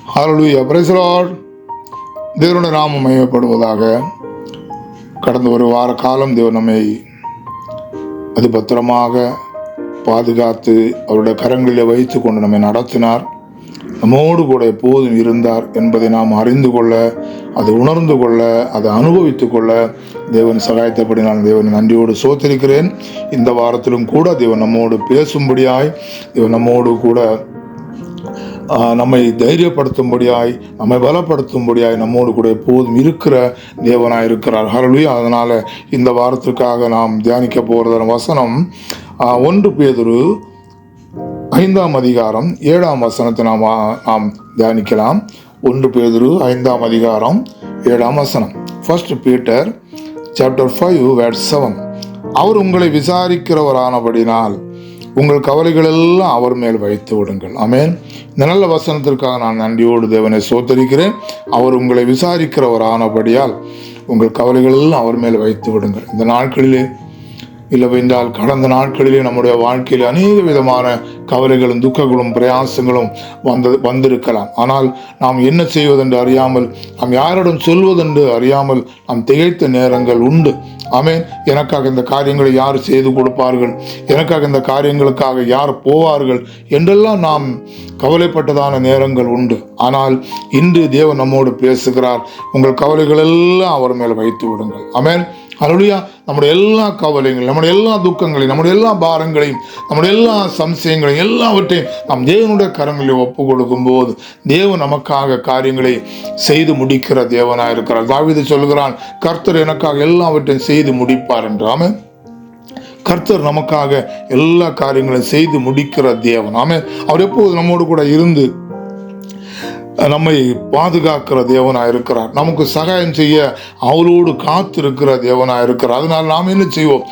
Hallelujah, praise the Lord. தேவனுடைய நாமம் மகிமைப்படுவதாக. கடந்த ஒரு வார காலம் தேவன் நம்மை பத்திரமாக பாதுகாத்து அவருடைய கரங்களில் வைத்து கொண்டு நம்மை நடத்தினார். நம்மோடு கூட எப்போதும் இருந்தார் என்பதை நாம் அறிந்து கொள்ள, அதை உணர்ந்து கொள்ள, அதை அனுபவித்து கொள்ள தேவன் சகாயத்தபடி நான் தேவன் நன்றியோடு சோத்திருக்கிறேன். இந்த வாரத்திலும் கூட தேவன் நம்மோடு பேசும்படியாய், தேவன் நம்மோடு கூட நம்மை தைரியப்படுத்தும்படியாய், நம்மை பலப்படுத்தும்படியாய் நம்மோடு கூட எப்போதும் இருக்கிற தேவனாய் இருக்கிறார். ஹல்லேலூயா. அதனால் இந்த வாரத்திற்காக நாம் தியானிக்க போகிறதான வசனம் 1 பேதுரு 5ஆம் அதிகாரம் 7ஆம் வசனத்தை நாம் தியானிக்கலாம். 1 பேதுரு 5ஆம் அதிகாரம் 7ஆம் வசனம். 1 Peter chapter 5 verse 7. அவர் உங்களை விசாரிக்கிறவரானபடினால் உங்கள் கவலைகள் எல்லாம் அவர் மேல் வைத்து விடுங்கள். ஆமென். இந்த நல்ல வசனத்திற்காக நான் நன்றியோடு தேவனை சோத்தரிக்கிறேன். அவர் உங்களை விசாரிக்கிறவரானபடியால் உங்கள் கவலைகள் எல்லாம் அவர் மேல் வைத்து விடுங்கள். இந்த நாட்களிலே இல்லவென்றால் கடந்த நாட்களிலே நம்முடைய வாழ்க்கையில் அநேக விதமான கவலைகளும் துக்கங்களும் பிரயாசங்களும் வந்திருக்கலாம். ஆனால் நாம் என்ன செய்வதென்று அறியாமல், நாம் யாரிடம் சொல்வதென்று அறியாமல் நாம் திகைத்த நேரங்கள் உண்டு. ஆமென். எனக்காக இந்த காரியங்களை யார் செய்து கொடுப்பார்கள், எனக்காக இந்த காரியங்களுக்காக யார் போவார்கள் என்றெல்லாம் நாம் கவலைப்பட்டதான நேரங்கள் உண்டு. ஆனால் இன்று தேவன் நம்மோடு பேசுகிறார். உங்கள் கவலைகள் எல்லாம் அவர் மேல் வைத்து விடுங்கள். ஆமென். ஹல்லேலூயா. நம்முடைய எல்லா கவலைகளையும், நம்முடைய எல்லா துக்கங்களையும், நம்முடைய எல்லா பாரங்களையும், நம்முடைய எல்லா சம்சயங்களையும் எல்லாவற்றையும் நாம் தேவனுடைய கரங்களில் ஒப்பு கொடுக்கும் போது தேவன் நமக்காக காரியங்களை செய்து முடிக்கிற தேவனாக இருக்கிறார். தாவீது சொல்கிறான், கர்த்தர் எனக்காக எல்லாவற்றையும் செய்து முடிப்பார் என்று. ஆமென். கர்த்தர் நமக்காக எல்லா காரியங்களையும் செய்து முடிக்கிற தேவன். ஆமென். அவர் எப்போது நம்மோடு கூட இருந்து நம்மை பாதுகாக்கிற தேவனாக இருக்கிறார். நமக்கு சகாயம் செய்ய அவரோடு காத்திருக்கிற தேவனாக இருக்கிறார். அதனால் நாம் என்ன செய்வோம்?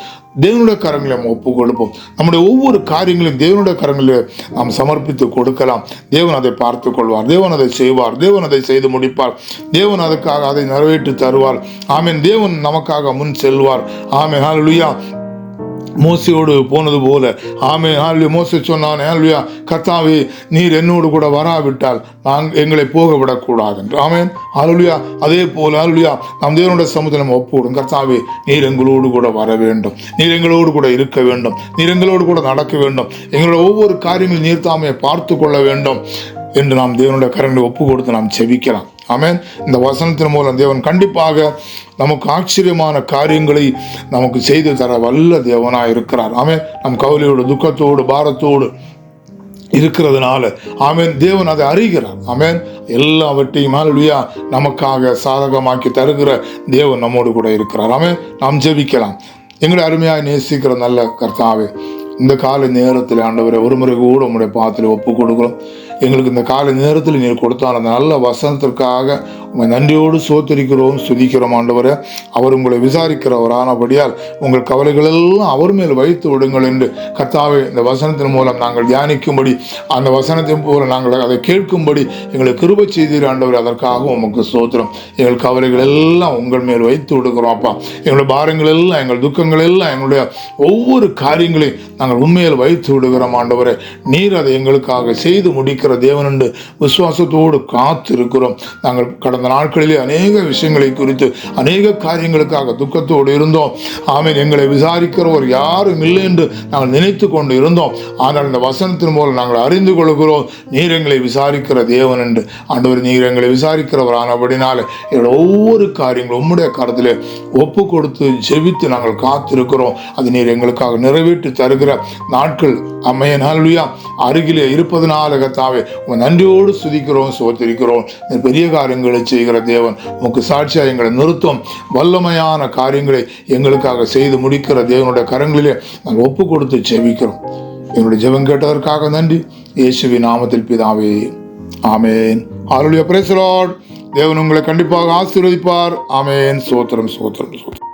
தேவனுடைய கரங்களை நாம் ஒப்பு கொடுப்போம். நம்முடைய ஒவ்வொரு காரியங்களையும் தேவனுடைய கரங்களில் நாம் சமர்ப்பித்து கொடுக்கலாம். தேவன் அதை பார்த்து கொள்வார், தேவன் அதை செய்வார், தேவன் அதை செய்து முடிப்பார், தேவன் அதுக்காக அதை நிறைவேற்றி தருவார். ஆமென். தேவன் நமக்காக முன் செல்வார். ஆமென். ஹல்லேலூயா. மோசையோடு போனது போல, ஆமென். ஹல்லேலூயா. மோசே சொன்னான், ஹல்லேலூயா, கர்த்தாவே நீர் என்னோடு கூட வராவிட்டால் எங்களை போக விடக்கூடாது என்று. ஆமென். ஹல்லேலூயா. அதே போல ஹல்லேலூயா நாம் தேவனுடைய சமூகத்தில் நம்ம ஒப்புவிடும். கர்த்தாவே நீர் எங்களோடு கூட வர வேண்டும், நீர் எங்களோடு கூட இருக்க வேண்டும், நீர் எங்களோடு கூட நடக்க வேண்டும், எங்களுடைய ஒவ்வொரு காரியங்களும் நீர் தாமே பார்த்து கொள்ள வேண்டும் என்று நாம் தேவனுடைய கரங்களை ஒப்பு கொடுத்து நாம் செபிக்கலாம். ஆமென். இந்த வசனத்தின் மூலம் தேவன் கண்டிப்பாக நமக்கு ஆச்சரியமான காரியங்களை நமக்கு செய்து தர வல்ல தேவனாக இருக்கிறார். ஆமென். நம் கவலையோடு துக்கத்தோடு பாரத்தோடு இருக்கிறதுனால ஆமென் தேவன் அதை அறிகிறார். ஆமென். எல்லாவற்றையும் ஹல்லேலூயா நமக்காக சாதகமாக்கி தருகிற தேவன் நம்மோடு கூட இருக்கிறார். ஆமென். நாம் ஜெபிக்கலாம். எங்களை அருமையாக நேசிக்கிற நல்ல கர்த்தாவே, இந்த கால நேரத்தில் ஆண்டவரை ஒரு முறை கூட உங்களுடைய பாதத்தில் ஒப்பு கொடுக்கிறோம். எங்களுக்கு இந்த கால நேரத்தில் நீர் கொடுத்தால் அந்த நல்ல வசனத்திற்காக உங்களை நன்றியோடு சோத்தரிக்கிறோம், சுதிக்கிறோம். ஆண்டவரை, அவர் உங்களை விசாரிக்கிறவரானபடியால் உங்கள் கவலைகள் எல்லாம் அவர் மேல் வைத்து விடுங்கள் என்று கர்த்தாவே இந்த வசனத்தின் மூலம் நாங்கள் தியானிக்கும்படி, அந்த வசனத்தின் போல நாங்கள் அதை கேட்கும்படி எங்களுக்கு கிருபை செய்தீர் ஆண்டவர். அதற்காக உமக்கு ஸ்தோத்திரம். எங்கள் கவலைகள் எல்லாம் உங்கள் மேல் வைத்து விடுகிறோம் அப்பா. எங்களுடைய பாரங்கள் எல்லாம், எங்கள் துக்கங்கள் எல்லாம், எங்களுடைய ஒவ்வொரு காரியங்களையும் நாங்கள் உண்மையில் வைத்து விடுகிறோம் ஆண்டவரே. நீர் அதை எங்களுக்காக செய்து முடிக்கிற தேவன் என்று விசுவாசத்தோடு காத்திருக்கிறோம். நாங்கள் கடந்த நாட்களிலே அநேக விஷயங்களை குறித்து அநேக காரியங்களுக்காக துக்கத்தோடு இருந்தோம். ஆமென். எங்களை விசாரிக்கிறவர் யாரும் இல்லை என்று நாங்கள் நினைத்து கொண்டு இருந்தோம். ஆனால் இந்த வசனத்தின் மூலம் நாங்கள் அறிந்து கொள்கிறோம், நீர் எங்களை விசாரிக்கிற தேவன் என்று. ஆண்டவர், நீர் எங்களை விசாரிக்கிறவரானபடினால எங்களுடைய ஒவ்வொரு காரியங்களும் உம்முடைய கரத்திலே ஒப்பு கொடுத்து ஜெபித்து நாங்கள் காத்திருக்கிறோம். அது நீர் எங்களுக்காக நிறைவேற்றி தருகிற நாட்கள் அம்மையன் ஹல்லேலூயா அருகிலே இருப்பதனால கர்த்தாவே உங்கள் நன்றியோடு சுதிக்கிறோம், சோத்திருக்கிறோம். பெரிய காரியங்களை செய்கிற தேவன், உமக்கு சாட்சியாக எங்களை நிறுத்தும் வல்லமையான காரியங்களை எங்களுக்காக செய்து முடிக்கிற தேவனுடைய கரங்களிலே நாங்கள் ஒப்பு கொடுத்து ஜெபிக்கிறோம். எங்களுடைய ஜெபம் கேட்டதற்காக நன்றி. இயேசுவின் நாமத்தில் பிதாவே, ஆமென். ஹல்லேலூயா. Praise the Lord. தேவன் உங்களை கண்டிப்பாக ஆசீர்வதிப்பார். ஆமென். சோத்திரம், சோத்திரம், சோத்திரம்.